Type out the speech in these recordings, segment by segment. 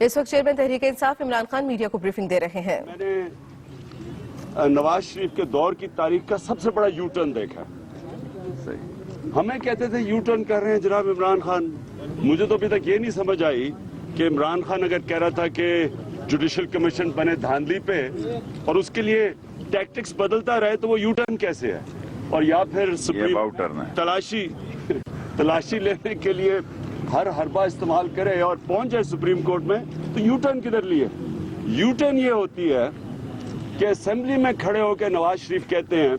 اس وقت chairman Tehreek Insaf Imran Khan media کو briefing دے رہے ہیں۔ میں نے نواز شریف کے دور کی تاریخ کا سب سے بڑا یو ٹرن دیکھا۔ ہمیں کہتے تھے یو ٹرن کر رہے ہیں جناب عمران خان۔ مجھے تو ابھی تک یہ نہیں سمجھ آئی کہ عمران خان اگر کہہ رہا تھا کہ جوڈیشل کمیشن بنے دھاندلی پہ اور اس کے لیے ٹیکٹکس بدلتا رہے تو وہ یو ٹرن کیسے ہے؟ اور یا پھر سپریم تلاشی لینے کے لیے ہر حربہ استعمال کرے اور پہنچ جائے سپریم کورٹ میں تو یو ٹرن کدھر لیے؟ یو ٹرن یہ ہوتی ہے کہ اسمبلی میں کھڑے ہو کے نواز شریف کہتے ہیں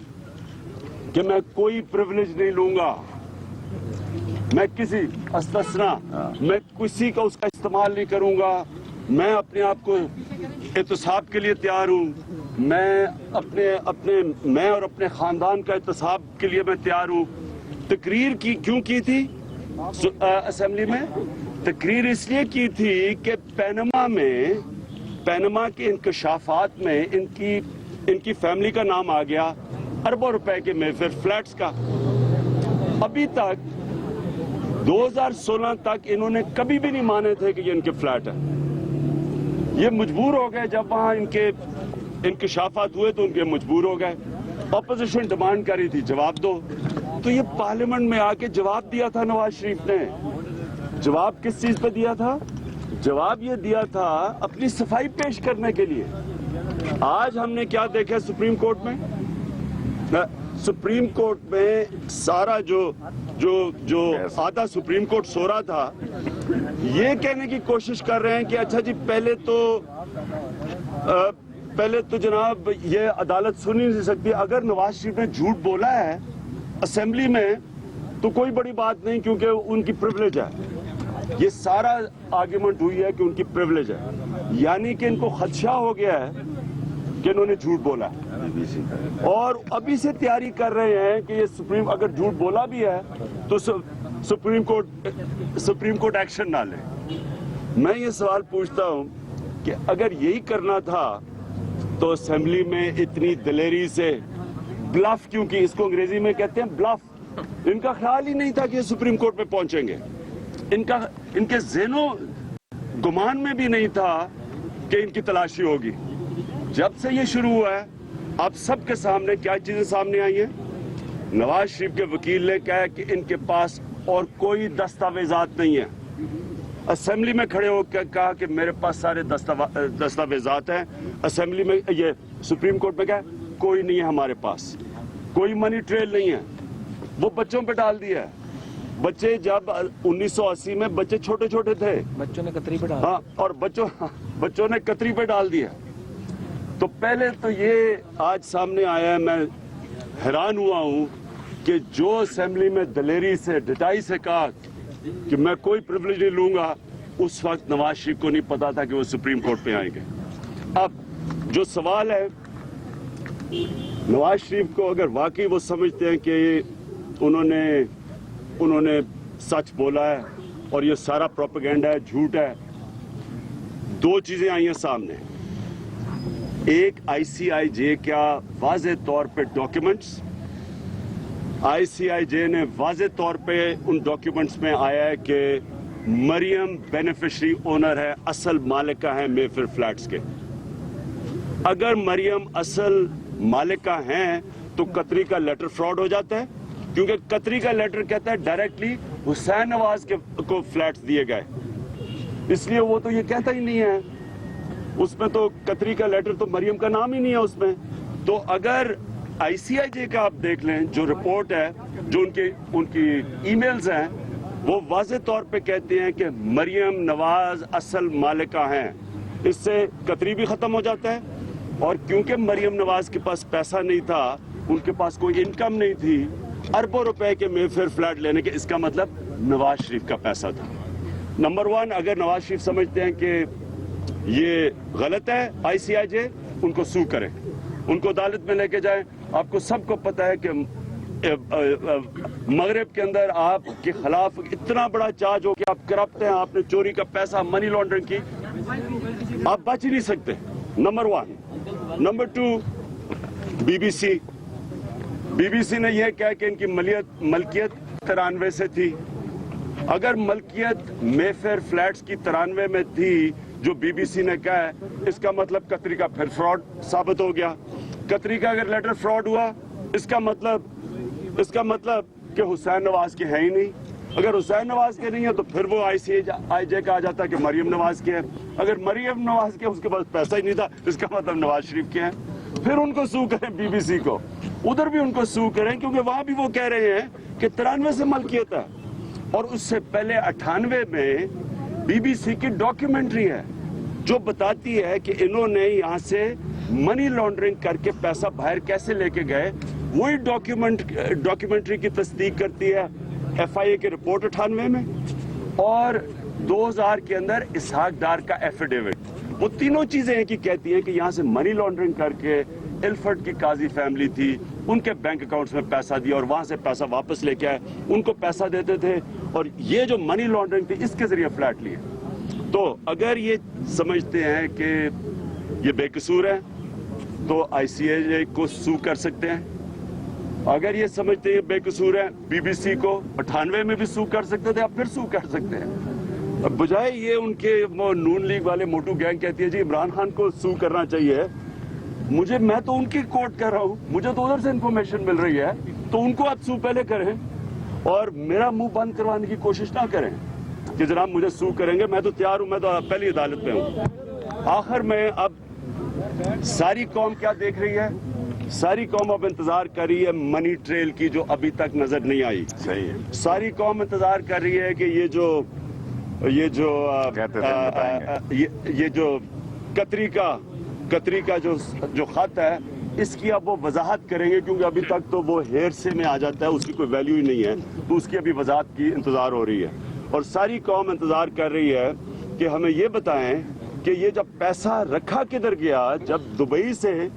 کہ میں کوئی پریویلیج نہیں لوں گا، میں کسی استثنا میں کسی کا اس کا استعمال نہیں کروں گا، میں اپنے آپ کو احتساب کے لیے تیار ہوں، میں اور اپنے خاندان کا احتساب کے لیے میں تیار ہوں۔ تقریر کیوں کی تھی اسمبلی میں؟ تقریر اس لیے کی تھی کہ پینما کے انکشافات میں ان کی فیملی کا نام آ گیا، اربوں روپے کے میفیر فلیٹس کا۔ ابھی تک 2016 تک انہوں نے کبھی بھی نہیں مانے تھے کہ یہ ان کے فلیٹ ہے۔ یہ مجبور ہو گئے جب وہاں ان کے انکشافات ہوئے تو ان کے مجبور ہو گئے۔ اپوزیشن ڈیمانڈ کر رہی تھی جواب دو، تو یہ پارلیمنٹ میں آ کے جواب دیا تھا نواز شریف نے۔ جواب کس چیز پہ دیا تھا؟ جواب یہ دیا تھا اپنی صفائی پیش کرنے کے لیے۔ آج ہم نے کیا دیکھا سپریم کورٹ میں؟ سپریم کورٹ میں سارا جو آدھا سپریم کورٹ سو رہا تھا، یہ کہنے کی کوشش کر رہے ہیں کہ اچھا جی پہلے تو جناب یہ عدالت سن ہی نہیں سکتی۔ اگر نواز شریف نے جھوٹ بولا ہے اسمبلی میں تو کوئی بڑی بات نہیں، کیونکہ ان کی پریویلیج ہے۔ یہ سارا آرگیومنٹ ہوئی ہے کہ ان کی پریویلیج ہے، یعنی کہ ان کو خدشہ ہو گیا ہے کہ انہوں نے جھوٹ بولا اور ابھی سے تیاری کر رہے ہیں کہ یہ اگر جھوٹ بولا بھی ہے تو سپریم کورٹ ایکشن نہ لے۔ میں یہ سوال پوچھتا ہوں کہ اگر یہی کرنا تھا تو اسمبلی میں اتنی دلیری سے بلف کیوں کی؟ اس کو انگریزی میں کہتے ہیں بلف۔ ان کا خیال ہی نہیں تھا کہ یہ سپریم کورٹ میں پہنچیں گے۔ ان کے ذہنوں گمان میں بھی نہیں تھا کہ ان کی تلاشی ہوگی۔ جب سے یہ شروع ہوا ہے اب سب کے سامنے کیا چیزیں سامنے آئی ہیں؟ نواز شریف کے وکیل نے کہا کہ ان کے پاس اور کوئی دستاویزات نہیں ہیں۔ اسمبلی میں کھڑے ہو کے کہا کہ میرے پاس سارے دستاویزات ہیں۔ اسمبلی میں یہ سپریم کورٹ میں کہا کوئی نہیں ہے ہمارے پاس، کوئی منی ٹریل نہیں ہے۔ وہ بچوں پہ ڈال دیا ہے۔ بچے جب 1980 میں بچے چھوٹے چھوٹے تھے، بچوں نے کتری پہ ڈال، ہاں، اور بچوں نے کتری پہ ڈال دیا۔ تو پہلے تو یہ آج سامنے آیا ہے، میں حیران ہوا ہوں کہ جو اسمبلی میں دلیری سے ڈٹائی سے کہا کہ میں کوئی پریویلیج نہیں لوں گا، اس وقت نواز شریف کو نہیں پتا تھا کہ وہ سپریم کورٹ پہ آئیں گے۔ اب جو سوال ہے، نواز شریف کو اگر واقعی وہ سمجھتے ہیں کہ انہوں نے سچ بولا ہے اور یہ سارا پروپیگنڈا ہے، جھوٹ ہے، دو چیزیں آئی ہیں سامنے۔ ایک آئی سی آئی جے کا واضح طور پہ ڈاکیومنٹس، آئی سی آئی جے نے واضح طور پہ ان ڈاکیومنٹس میں آیا ہے کہ مریم بینیفیشری اونر ہے، اصل مالکہ ہے میفیر فلیٹس کے۔ اگر مریم اصل مالکہ ہیں تو قطری کا لیٹر فراڈ ہو جاتا ہے، کیونکہ قطری کا لیٹر کہتا ہے ڈائریکٹلی حسین نواز کو فلیٹس دیے گئے، اس لیے وہ تو یہ کہتا ہی نہیں ہے۔ اس میں تو قطری کا لیٹر تو مریم کا نام ہی نہیں ہے اس میں۔ تو اگر آئی سی آئی جے کا آپ دیکھ لیں جو رپورٹ ہے، جو ان کی ای میلز ہیں، وہ واضح طور پہ کہتے ہیں کہ مریم نواز اصل مالکہ ہیں۔ اس سے قطری بھی ختم ہو جاتا ہے، اور کیونکہ مریم نواز کے پاس پیسہ نہیں تھا، ان کے پاس کوئی انکم نہیں تھی اربوں روپے کے میفیر فلیٹ لینے کے، اس کا مطلب نواز شریف کا پیسہ تھا۔ نمبر 1، اگر نواز شریف سمجھتے ہیں کہ یہ غلط ہے آئی سی آئی جے، ان کو سو کریں، ان کو عدالت میں لے کے جائیں۔ آپ کو سب کو پتہ ہے کہ مغرب کے اندر آپ کے خلاف اتنا بڑا چارج ہو کہ آپ کرپٹ ہیں، آپ نے چوری کا پیسہ، منی لانڈرنگ کی، آپ بچ ہی نہیں سکتے۔ نمبر 1۔ نمبر 2، بی بی سی نے یہ کہا کہ ان کی ملکیت 93 سے تھی۔ اگر ملکیت میفیر فلیٹس کی 93 میں تھی जो बीबीसी ने कहा है, इसका मतलब कतरी का फिर फ्रॉड साबित हो गया। कतरी का अगर लेटर फ्रॉड हुआ, इसका मतलब कि हुसैन नवाज के है ही नहीं। अगर हुसैन नवाज के नहीं है तो फिर वो ICIJ का आ जाता है कि मरियम नवाज के है। अगर मरियम नवाज के उसके पास पैसा ही नहीं था, इसका मतलब नवाज शरीफ के हैं। फिर उनको सू करें बीबीसी को, उधर भी उनको सू करें, क्योंकि वहां भी वो कह रहे हैं कि 93 से मलकियत है। और उससे पहले 98 में बीबीसी की डॉक्यूमेंट्री है जो बताती है कि इन्होंने यहाँ से मनी लॉन्ड्रिंग करके पैसा बाहर कैसे लेके गए। वही डॉक्यूमेंट्री की तस्दीक करती है FIA की रिपोर्ट 98 में और 2000 के अंदर इसहाक डार का एफिडेविट। वो तीनों चीजें हैं कि कहती हैं कि यहाँ से मनी लॉन्ड्रिंग करके इल्फर्ट की काजी फैमिली थी, उनके बैंक अकाउंट्स में पैसा दिया और वहां से पैसा वापस लेके आए, उनको पैसा देते थे और ये जो मनी लॉन्ड्रिंग थी इसके जरिए फ्लैट लिए। तो अगर ये समझते हैं कि ये बेकसूर है तो ICIJ को सू कर सकते हैं। अगर ये समझते हैं बेकसूर है, बीबीसी को 98 में भी सू कर सकते थे, अब फिर सू कर सकते हैं। अब बजाय ये उनके नून लीग वाले मोटू गैंग कहती है जी इमरान खान को सू करना चाहिए, मैं तो उनकी कोर्ट कर रहा हूँ, मुझे तो उधर से इंफॉर्मेशन मिल रही है, तो उनको आप सू पहले करें और मेरा मुंह बंद करवाने की कोशिश ना करें कि जनाब मुझे सू करेंगे। मैं तो तैयार हूं, मैं तो पहली अदालत में हूं। आखिर में अब सारी कौम क्या देख रही है? सारी कौम अब इंतजार कर रही है मनी ट्रेल की जो अभी तक नजर नहीं आई। सही है। सारी कौम इंतजार कर रही है कि ये जो कतरी का जो खत है इसकी अब वो वजाहत करेंगे, क्योंकि अभी तक तो वो हेरसे में आ जाता है, उसकी कोई वैल्यू ही नहीं है, तो उसकी अभी वजाहत की इंतजार हो रही है। और सारी कौम इंतजार कर रही है कि हमें ये बताएं कि ये जब पैसा रखा किधर गया, जब दुबई से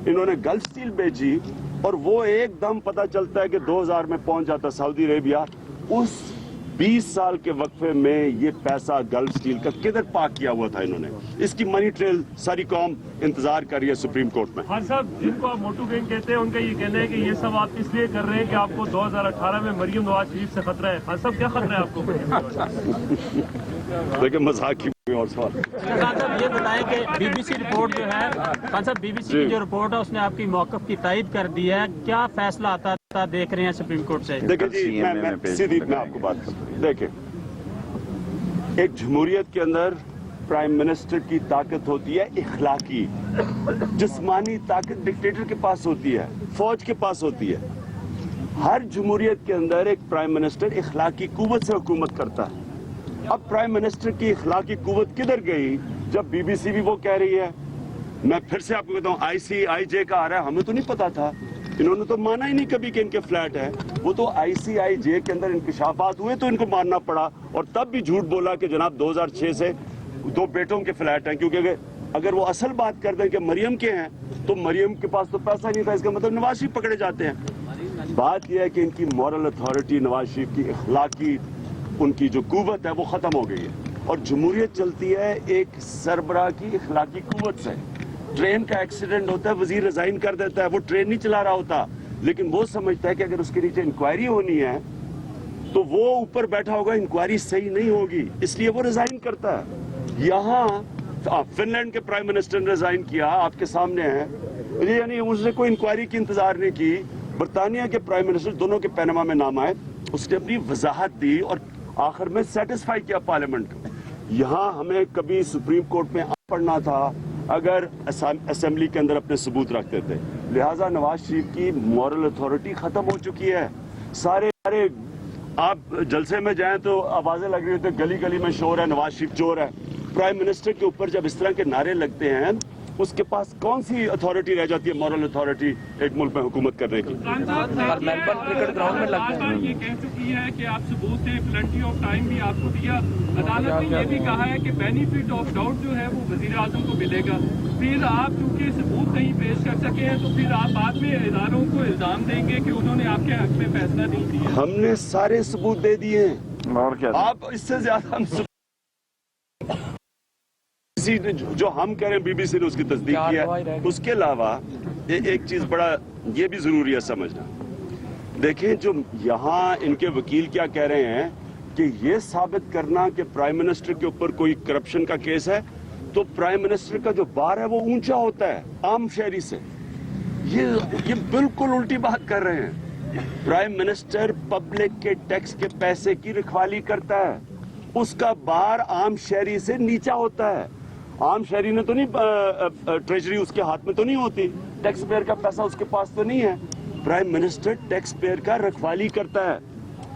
इन्होंने गल्फ स्टील बेची और वो एकदम पता चलता है कि 2000 में पहुंच जाता सऊदी अरेबिया, उस 20 साल के वक्फे में ये पैसा गल्फ स्टील का किधर पार्क किया हुआ था इन्होंने, इसकी मनी ट्रेल सारी कौम इंतजार कर रही है सुप्रीम कोर्ट में। हाँ साहब, जिनको आप मोटू गैंग कहते हैं उनका ये कहना है कि ये सब आप इसलिए कर रहे हैं कि आपको 2018 में मरियम नवाज शरीफ से खतरा है। हाँ साहब, क्या खतरा है आपको? देखिए मजाक की और सवाल। खान साहब ये बताएं कि बीबीसी रिपोर्ट जो है, खान साहब बीबीसी की जो रिपोर्ट है उसने आपकी मौक़िफ़ की तायद कर दी है, क्या फैसला आता था देख रहे हैं सुप्रीम कोर्ट से? देखिए जी, मैं सीधी मैं आपको बात करूं। देखिए, एक जमहूरियत के अंदर प्राइम मिनिस्टर की ताकत होती है इखलाकी, जिस्मानी ताकत डिक्टेटर के पास होती है, फौज के पास होती है। हर जमहूरियत के अंदर एक प्राइम मिनिस्टर इखलाकी कुव्वत से हुकूमत करता है। अब प्राइम मिनिस्टर की इखलाकी कुव्वत किधर गई जब बीबीसी भी वो कह रही है? मैं फिर से आपको कहता हूँ ICIJ का आ रहा है, हमें तो नहीं पता था, इन्होंने तो माना ही नहीं कभी कि इनके फ्लैट है। वो तो ICIJ के अंदर इंकशाफात हुए तो इनको मानना पड़ा, और तब भी झूठ बोला कि जनाब 2006 से 2 बेटों के फ्लैट हैं, क्योंकि अगर वो असल बात कर दें कि मरियम के हैं तो मरियम के पास तो पैसा नहीं था, इसका मतलब नवाज शरीफ पकड़े जाते हैं। बात यह है कि इनकी मॉरल अथॉरिटी, नवाज शरीफ की इखलाकी उनकी जो कुव्वत है वो खत्म हो गई है, और जमहूरियत चलती है एक सरबराह की इखलाकी कुव्वत से। ट्रेन का एक्सीडेंट होता है, वजीर रिजाइन कर देता है, वो ट्रेन नहीं चला रहा होता, लेकिन वो समझता है कि अगर उसके नीचे इंक्वायरी होनी है तो वो ऊपर बैठा होगा, इंक्वायरी सही नहीं होगी, इसलिए वो रिजाइन करता है। यहाँ फिनलैंड के प्राइम मिनिस्टर ने रिजाइन किया, आपके सामने है, यानी उसने कोई इंक्वायरी की इंतजार नहीं की। बरतानिया के प्राइम मिनिस्टर, दोनों के पैनामा में नाम आए, उसने अपनी वजाहत दी और आखिर में सेटिस्फाई किया पार्लियामेंट को। यहाँ हमें कभी सुप्रीम कोर्ट में पढ़ना था अगर असेंबली के अंदर अपने सबूत रखते थे। लिहाजा नवाज शरीफ की मॉरल अथॉरिटी खत्म हो चुकी है। सारे आप जलसे में जाएं तो आवाजें लग रही होती है, गली गली में शोर है, नवाज शरीफ चोर है। प्राइम मिनिस्टर के ऊपर जब इस तरह के नारे लगते हैं, उसके पास कौन सी अथॉरिटी रह जाती है, मॉरल अथॉरिटी एक मुल्क में हुकूमत करने की? मेलबर्न क्रिकेट ग्राउंड में लगते हैं। ये कह चुकी है कि आप सबूत दें, प्लेंटी ऑफ टाइम भी आपको दिया। अदालत ने ये भी कहा है कि बेनिफिट ऑफ डाउट जो है वो वजीर आजम को मिलेगा। फिर आप चूंकि सबूत नहीं पेश कर सके हैं तो फिर आप बाद में इदारों को इल्जाम देंगे कि उन्होंने आपके हक में फैसला नहीं दिया। हमने सारे सबूत दे दिए हैं, और क्या? आप इससे ज्यादा हम जो हम कह रहे हैं बीबीसी ने उसकी तस्दीक की है। उसके अलावा एक चीज बड़ा ये भी जरूरी है समझना। देखें, जो यहाँ इनके वकील क्या कह रहे हैं कि ये साबित करना कि प्राइम मिनिस्टर के ऊपर कोई करप्शन का केस है, तो प्राइम मिनिस्टर का जो बार है वो ऊंचा होता है आम शहरी से। ये बिल्कुल उल्टी बात कर रहे हैं। प्राइम मिनिस्टर पब्लिक के टैक्स के पैसे की रखवाली करता है, उसका बार आम शहरी से नीचा होता है। आम शहरी ने तो नहीं, ट्रेजरी उसके हाथ में तो नहीं होती, टैक्स पेयर का पैसा उसके पास तो नहीं है। प्राइम मिनिस्टर टैक्स पेयर का रखवाली करता है,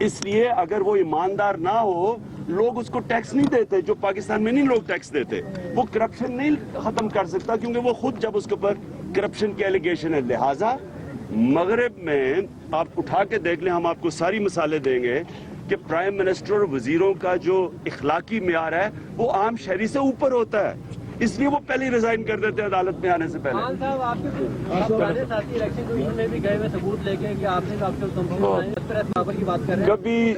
इसलिए अगर वो ईमानदार ना हो, लोग उसको टैक्स नहीं देते। जो पाकिस्तान में नहीं लोग टैक्स देते, वो करप्शन नहीं खत्म कर सकता, क्योंकि वो खुद जब उसके ऊपर करप्शन के एलिगेशन है। लिहाजा मगरब में आप उठा के देख लें, हम आपको सारी मिसालें देंगे कि प्राइम मिनिस्टर और वजीरों का जो इखलाकी मियार है वो आम शहरी से ऊपर होता है, इसलिए वो पहले ही रिजाइन कर देते हैं अदालत में आने से पहले। खान साहब, आपके पुराने साथी इलेक्शन कमीशन में भी गए हुए सबूत लेके कि आपने आपके कंपनी की बात कर रहे हैं। कभी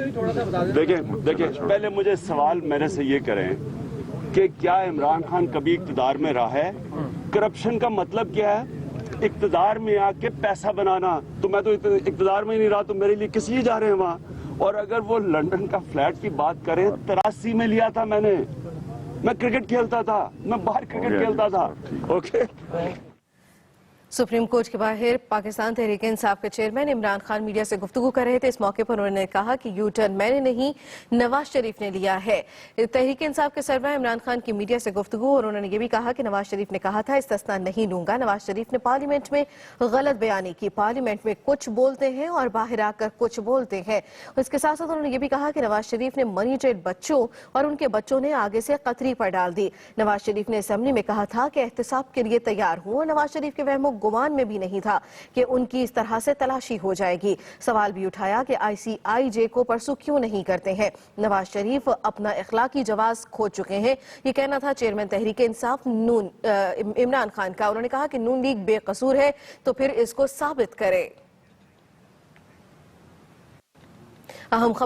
देखें पहले मुझे सवाल मेरे से ये करें कि क्या इमरान खान कभी इक्तदार में रहा है? करप्शन का मतलब क्या है? इक्तदार में आके पैसा बनाना। तो मैं तो इक्तदार में ही नहीं रहा, तो मेरे लिए किस लिए जा रहे हैं वहां? और अगर वो लंदन का फ्लैट की बात करें, 83 में लिया था मैंने। मैं क्रिकेट खेलता था, मैं बाहर क्रिकेट खेलता था। ओके। सुप्रीम कोर्ट के बाहर पाकिस्तान तहरीक इंसाफ के चेयरमैन इमरान खान मीडिया से गुफ्तगू कर रहे थे। इस मौके पर उन्होंने कहा कि यू टर्न मैंने नहीं, नवाज शरीफ ने लिया है। तहरीक इंसाफ के सरबराह इमरान खान की मीडिया से गुफ्तगू, और उन्होंने ये भी कहा कि नवाज शरीफ ने कहा था इस्तिस्ना नहीं लूंगा। नवाज शरीफ ने पार्लियामेंट में गलत बयानी की। पार्लियामेंट में कुछ बोलते हैं और बाहर आकर कुछ बोलते हैं। इसके साथ साथ उन्होंने ये भी कहा कि नवाज शरीफ ने मनी ट्रेड बच्चों और उनके बच्चों ने आगे से कतरी पर डाल दी। नवाज शरीफ ने असेंबली में कहा था कि एहतसाब के लिए तैयार हूं। नवाज शरीफ के वहमो गुमान में भी नहीं था कि उनकी इस तरह से तलाशी हो जाएगी। सवाल भी उठाया कि ICIJ को परसू क्यों नहीं करते हैं। नवाज शरीफ अपना इखलाकी जवाब खो चुके हैं, ये कहना था चेयरमैन तहरीक इंसाफ नून इमरान खान का। उन्होंने कहा कि नून लीग बेकसूर है तो फिर इसको साबित करे। अहम खबर